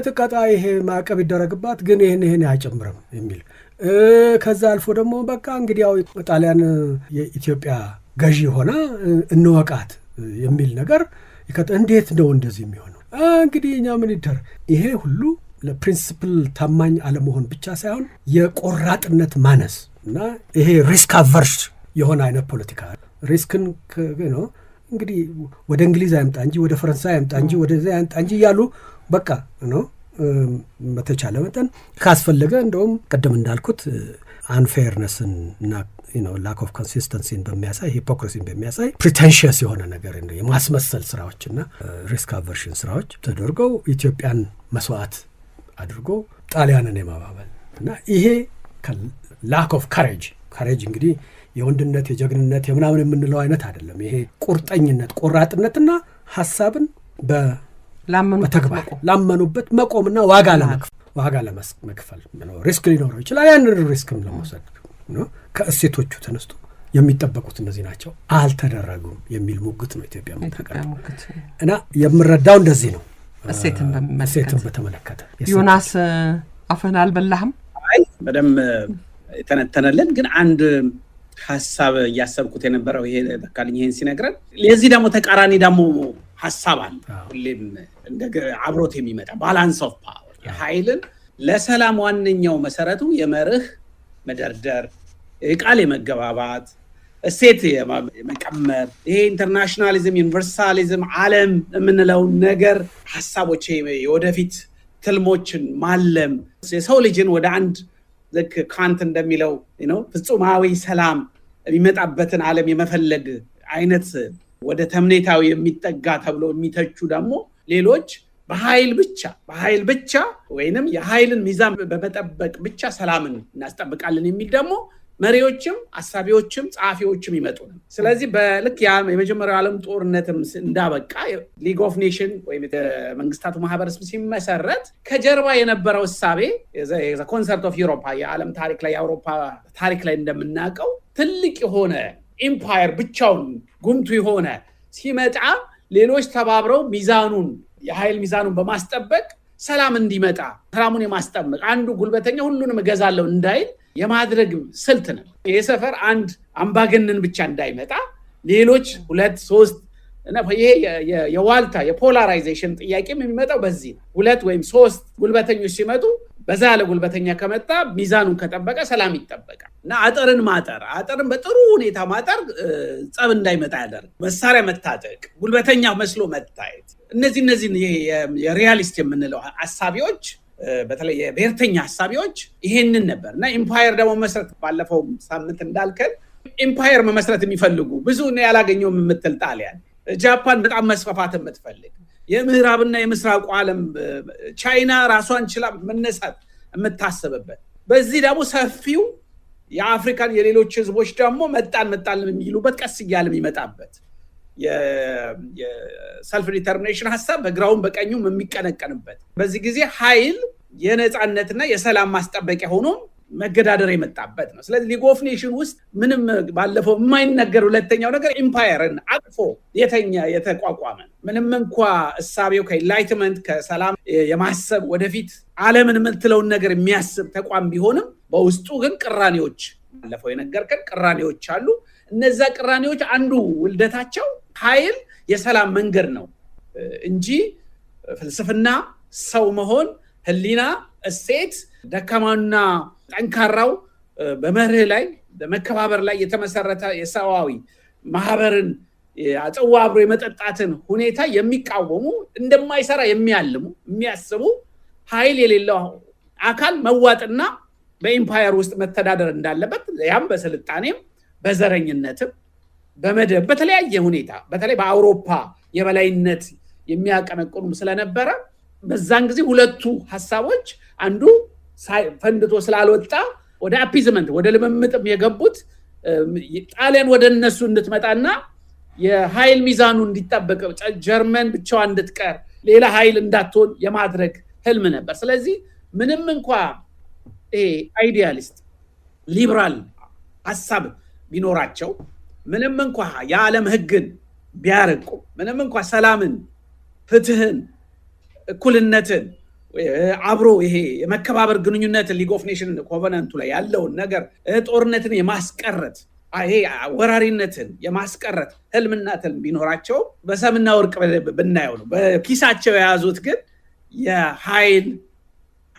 ትቀጣ ይሄ ማዕቀብ ይደረግባት ግን ይህን አይጨምርም የሚል ከዛ አልፎ ደግሞ በቃ እንግዲህ ያው ጣሊያን የኢትዮጵያ ገዢ ሆና እንወቃት የሚል ነገር እንዴት ነው እንደዚህ የሚሆነው? እንግዲህ እኛ ምን ይደረግ? ይሄ ሁሉ ለፕሪንሲፕል ታማኝ አለመሆን ብቻ ሳይሆን የቆራጥነት ማነስ እና ይሄ ሪስክ አቨርሽ የሆነ አይነት ፖለቲካ ሪስክን ነው እንግዲህ ወደ እንግሊዝ አይምጣ እንጂ ወደ ፈረንሳይ አይምጣ እንጂ ወደዚያ አይምጣ እንጂ እያሉ በቃ ነው በተቻለ መጠን ካስፈለገ እንደውም ቀደም እንዳልኩት አንፌርነስን እና ላክ ኦፍ ኮንሲስተንሲን በሚያሳይ ሂፖክሪሲን በሚያሳይ ፕሪቴንሽየስ የሆነ ነገር የማስመሰል ስራዎችና ሪስክ አቨርሽን ስራዎች ተደርገው ኢትዮጵያን መስዋዕት አድርጎ ጣሊያንን የማባበል እና ይሄ ላክ ኦፍ ካሬጅ እንግዲህ የወንድነት የጀግንነት የምናምን የምንለው አይነት አይደለም። ይሄ ቁርጠኝነት፣ ቆራጥነትና ሀሳብን በተግባር ላመኑበት መቆምና ዋጋ ለመክፈል ሪስክ ሊኖረው ይችላል። ያንን ሪስክም ለመውሰድ ከእሴቶቹ ተነስቶ የሚጠበቁት እነዚህ ናቸው፣ አልተደረጉም የሚል ሙግት ነው ኢትዮጵያ የምታቀርበው እና የምረዳው እንደዚህ ነው። እሴትን በተመለከተ ዮናስ አፈን አልበላህም? አይ በደም የተነተነልን ግን አንድ ሐሳብ እያሰብኩት የነበረው ይሄ በቃልኝ ይሄን ሲነግረን ለዚህ ደግሞ ተቃራኒ ደግሞ ሐሳብ አለ። ሁሌም አብሮት የሚመጣ ባላንስ ኦፍ ፓወር ኃይልን ለሰላም ዋነኛው መሰረቱ የመርህ መደርደር፣ ቃል የመገባባት፣ እሴት የመቀመር፣ ይሄ ኢንተርናሽናሊዝም ዩኒቨርሳሊዝም ዓለም የምንለው ነገር ሐሳቦች የወደፊት ትልሞችን ማለም የሰው ልጅን ወደ አንድ ልክ ካንት እንደሚለው ፍጹማዊ ሰላም የሚመጣበትን ዓለም የመፈለግ አይነት ወደ ተምኔታዊ የሚጠጋ ተብሎ የሚተቹ ደግሞ ሌሎች በኃይል ብቻ ወይንም የኃይልን ሚዛን በመጠበቅ ብቻ ሰላምን እናስጠብቃለን የሚል ደግሞ መሪዎችም አሳቢዎችም ጸሐፊዎችም ይመጡ ነው። ስለዚህ በልክ የመጀመሪያው ዓለም ጦርነትም እንዳበቃ ሊግ ኦፍ ኔሽን ወይም መንግስታቱ ማህበር ሲመሰረት ከጀርባ የነበረው እሳቤ ኮንሰርት ኦፍ ዩሮፓ የዓለም ታሪክ ላይ የአውሮፓ ታሪክ ላይ እንደምናውቀው ትልቅ የሆነ ኢምፓየር ብቻውን ጉምቱ የሆነ ሲመጣ ሌሎች ተባብረው የኃይል ሚዛኑን በማስጠበቅ ሰላም እንዲመጣ ሰላሙን የማስጠበቅ አንዱ ጉልበተኛ ሁሉንም እገዛለሁ እንዳይል የማድረግ ስልት ነው። ይሄ ሰፈር አንድ አምባገነን ብቻ እንዳይመጣ ሌሎች 2 3 እና ይሄ የዋልታ የፖላራይዜሽን ጥያቄም የሚመጣው በዚህ ነው። 2 ወይም 3 ጉልበተኞች ሲመጡ በዛ ያለ ጉልበተኛ ከመጣ ሚዛኑን ከጠበቀ ሰላም ይጠበቃል። እና አጥርን በጥሩ ሁኔታ ማጠር ጸብ እንዳይመጣ ያደርግ መሳሪያ መታጠቅ ጉልበተኛ መስሎ መታየት እነዚህ የሪያሊስት የምንለው ሐሳቢዎች በተለይ የብሔርተኛ ሐሳቢዎች ይሄንን ነበር እና ኢምፓየር ደግሞ መስረት ባለፈው ሳምንት እንዳልከን ኢምፓየር መመስረት የሚፈልጉ ብዙ ነው ያላገኘው የምትል ጣሊያን ጃፓን በጣም መስፋፋት የምትፈልግ የምዕራብና የምስራቁ ዓለም ቻይና ራሷን ችላ መነሳት የምታስብበት በዚህ ደግሞ ሰፊው የአፍሪካን የሌሎች ህዝቦች ደግሞ መጣን የሚሉበት ቀስ እያለ የሚመጣበት የሰልፍ ዲተርሚኔሽን ሐሳብ በግራውም በቀኙም የሚቀነቀንበት በዚህ ጊዜ ኃይል የነጻነትና የሰላም ማስጠበቂያ ሆኖ መገዳደር የመጣበት ነው። ስለዚህ ሊግ ኦፍ ኔሽን ውስጥ ምንም ባለፈው የማይነገር ሁለተኛው ነገር ኢምፓየርን አቅፎ የተቋቋመ ምንም እንኳ እሳቤው ከኢንላይትመንት ከሰላም የማሰብ ወደፊት ዓለምን የምትለውን ነገር የሚያስብ ተቋም ቢሆንም በውስጡ ግን ቅራኔዎች ባለፈው የነገርከን ቅራኔዎች አሉ። እነዛ ቅራኔዎች አንዱ ውልደታቸው ኃይል የሰላም መንገድ ነው እንጂ ፍልስፍና፣ ሰው መሆን፣ ህሊና፣ እሴት ደካማና ጠንካራው በመርህ ላይ በመከባበር ላይ የተመሰረተ የሰዋዊ ማህበርን አጽዋ አብሮ የመጠጣትን ሁኔታ የሚቃወሙ እንደማይሰራ የሚያስቡ ኃይል የሌለው አካል መዋጥና በኢምፓየር ውስጥ መተዳደር እንዳለበት ያም በስልጣኔም በዘረኝነትም በመደብ በተለያየ ሁኔታ በተለይ በአውሮፓ የበላይነት የሚያቀነቅኑ ስለነበረ በዛን ጊዜ ሁለቱ ሐሳቦች አንዱ ፈንድቶ ስላልወጣ ወደ አፒዝመንት ወደ ልምምጥም የገቡት ጣሊያን ወደ እነሱ እንድትመጣና የኃይል ሚዛኑ እንዲጠበቅ ጀርመን ብቻዋን እንድትቀር ሌላ ኃይል እንዳትሆን የማድረግ ህልም ነበር። ስለዚህ ምንም እንኳ አይዲያሊስት ሊበራል ሐሳብ ቢኖራቸው ምንም እንኳ የዓለም ህግን ቢያርቁ ምንም እንኳ ሰላምን፣ ፍትህን፣ እኩልነትን አብሮ ይሄ የመከባበር ግንኙነት ሊግ ኦፍ ኔሽን ኮቨናንቱ ላይ ያለውን ነገር ጦርነትን የማስቀረት ይሄ ወራሪነትን የማስቀረት ህልምና ትልም ቢኖራቸው በሰምና ወርቅ ብናየው ነው። በኪሳቸው የያዙት ግን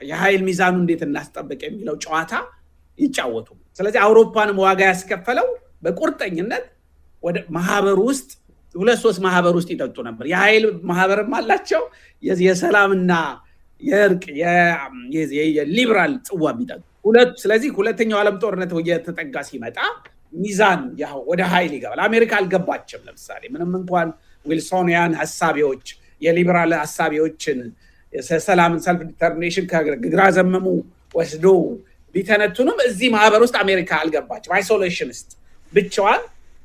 የኃይል ሚዛኑ እንዴት እናስጠብቅ የሚለው ጨዋታ ይጫወቱ። ስለዚህ አውሮፓንም ዋጋ ያስከፈለው በቁርጠኝነት ወደ ማህበር ውስጥ 2-3 ማህበር ውስጥ ይጠጡ ነበር። የኃይል ማህበርም አላቸው የሰላምና የእርቅ የሊበራል ጽዋ የሚጠጡ ስለዚህ ሁለተኛው ዓለም ጦርነት እየተጠጋ ሲመጣ ሚዛን ወደ ኃይል ይገባል። አሜሪካ አልገባችም። ለምሳሌ ምንም እንኳን ዊልሶኒያን ሐሳቢዎች የሊበራል ሐሳቢዎችን ሰላምን ሰልፍ ዲተርሚኔሽን ከግራ ዘመሙ ወስዶ ቢተነቱንም እዚህ ማህበር ውስጥ አሜሪካ አልገባችም። አይሶሌሽኒስት ብቻዋን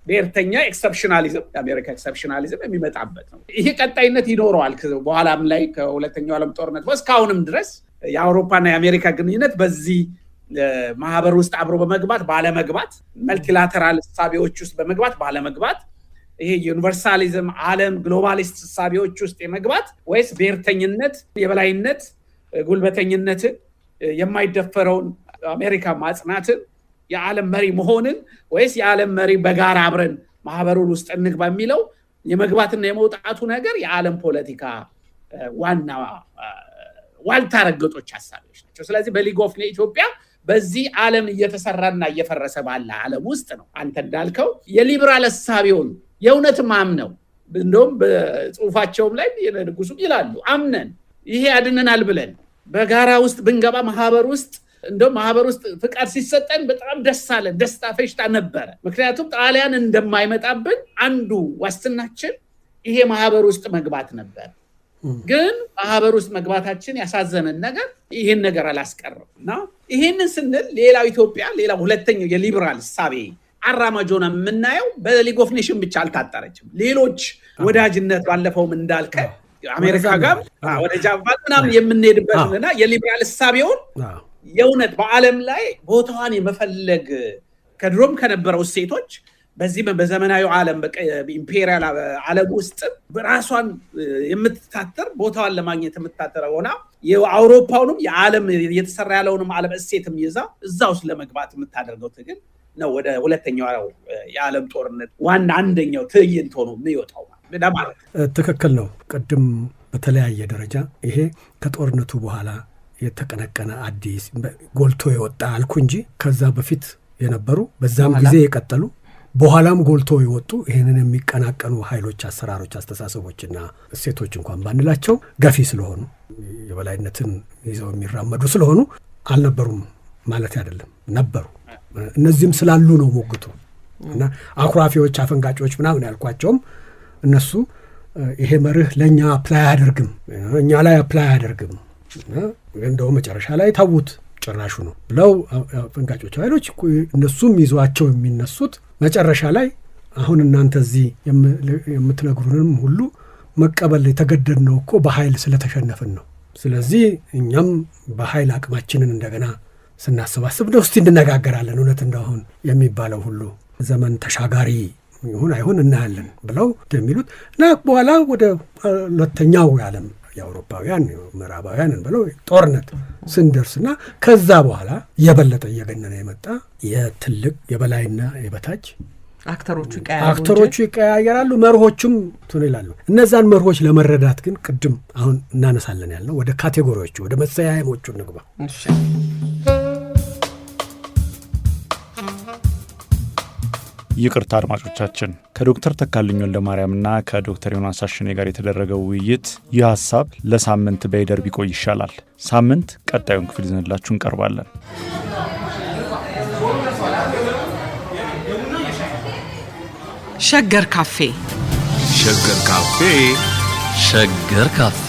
ብሔርተኛ ኤክሰፕሽናሊዝም የአሜሪካ ኤክሰፕሽናሊዝም የሚመጣበት ነው። ይሄ ቀጣይነት ይኖረዋል። በኋላም ላይ ከሁለተኛው ዓለም ጦርነት እስካሁንም ድረስ የአውሮፓና የአሜሪካ ግንኙነት በዚህ ማህበር ውስጥ አብሮ በመግባት ባለመግባት መልቲላተራል እሳቤዎች ውስጥ በመግባት ባለመግባት ይሄ ዩኒቨርሳሊዝም ዓለም ግሎባሊስት እሳቤዎች ውስጥ የመግባት ወይስ ብሔርተኝነት የበላይነት ጉልበተኝነትን የማይደፈረውን አሜሪካ ማጽናትን የዓለም መሪ መሆንን ወይስ የዓለም መሪ በጋራ አብረን ማህበሩን ውስጥ እንግባ የሚለው የመግባትና የመውጣቱ ነገር የዓለም ፖለቲካ ዋና ዋልታ ረገጦች ሐሳቦች ናቸው። ስለዚህ በሊግ ኦፍ ኢትዮጵያ በዚህ ዓለም እየተሰራና እየፈረሰ ባለ ዓለም ውስጥ ነው አንተ እንዳልከው የሊበራል ሐሳቢውን የእውነትም አምነው እንደውም በጽሁፋቸውም ላይ ንጉሱም ይላሉ አምነን ይሄ ያድነናል ብለን በጋራ ውስጥ ብንገባ ማህበር ውስጥ እንደውም ማህበር ውስጥ ፍቃድ ሲሰጠን በጣም ደስ አለን፣ ደስታ ፈሽታ ነበረ። ምክንያቱም ጣሊያን እንደማይመጣብን አንዱ ዋስትናችን ይሄ ማህበር ውስጥ መግባት ነበር። ግን ማህበር ውስጥ መግባታችን ያሳዘነን ነገር ይሄን ነገር አላስቀረም እና ይሄንን ስንል ሌላው ኢትዮጵያ ሌላው ሁለተኛው የሊበራል እሳቤ አራማጆና የምናየው በሊግ ኦፍ ኔሽን ብቻ አልታጠረችም። ሌሎች ወዳጅነት ባለፈውም እንዳልከ አሜሪካ ጋር ወደ ጃፓን ምናምን የምንሄድበትና የሊበራል እሳቤውን የእውነት በዓለም ላይ ቦታዋን የመፈለግ ከድሮም ከነበረው እሴቶች በዚህ በዘመናዊ ዓለም በኢምፔሪያል ዓለም ውስጥ ራሷን የምትታተር ቦታዋን ለማግኘት የምትታተር ሆና የአውሮፓውንም የዓለም የተሰራ ያለውንም ዓለም እሴትም ይዛ እዛ ውስጥ ለመግባት የምታደርገው ትግል ነው ወደ ሁለተኛው የዓለም ጦርነት ዋና አንደኛው ትዕይንት ሆኖ የሚወጣው ማለት ትክክል ነው። ቅድም በተለያየ ደረጃ ይሄ ከጦርነቱ በኋላ የተቀነቀነ አዲስ ጎልቶ የወጣ አልኩ እንጂ ከዛ በፊት የነበሩ በዛም ጊዜ የቀጠሉ በኋላም ጎልቶ የወጡ ይህንን የሚቀናቀኑ ኃይሎች፣ አሰራሮች፣ አስተሳሰቦችና እሴቶች እንኳን ባንላቸው ገፊ ስለሆኑ የበላይነትን ይዘው የሚራመዱ ስለሆኑ አልነበሩም ማለት አይደለም፣ ነበሩ። እነዚህም ስላሉ ነው ሞግቱ እና አኩራፊዎች፣ አፈንጋጮች ምናምን ያልኳቸውም እነሱ ይሄ መርህ ለእኛ አፕላይ አያደርግም፣ እኛ ላይ አፕላይ አያደርግም፣ እንደው መጨረሻ ላይ ታውት ጭራሹ ነው ብለው አፈንጋጮች ኃይሎች እነሱም ይዟቸው የሚነሱት መጨረሻ ላይ አሁን እናንተ እዚህ የምትነግሩንም ሁሉ መቀበል የተገደድነው እኮ በኃይል ስለተሸነፍን ነው። ስለዚህ እኛም በኃይል አቅማችንን እንደገና ስናሰባስብ ነው እስቲ እንነጋገራለን እውነት እንደሆን የሚባለው ሁሉ ዘመን ተሻጋሪ ይሁን አይሁን እናያለን ብለው የሚሉት እና በኋላ ወደ ሁለተኛው የዓለም የአውሮፓውያን ምዕራባውያንን ብለው ጦርነት ስንደርስና ከዛ በኋላ የበለጠ እየገነነ የመጣ የትልቅ የበላይና የበታች አክተሮቹ ይቀያየራሉ፣ መርሆቹም ቱን ይላሉ። እነዛን መርሆች ለመረዳት ግን ቅድም አሁን እናነሳለን ያልነው ወደ ካቴጎሪዎቹ ወደ መሰያየሞቹ እንግባ። ይቅርታ አድማጮቻችን፣ ከዶክተር ተካልኝ ወልደማርያምና ከዶክተር ዮናስ አሽኔ ጋር የተደረገው ውይይት ይህ ሀሳብ ለሳምንት በይደር ቢቆይ ይሻላል። ሳምንት ቀጣዩን ክፍል ይዘንላችሁ እንቀርባለን። ሸገር ካፌ ሸገር ካፌ ሸገር ካፌ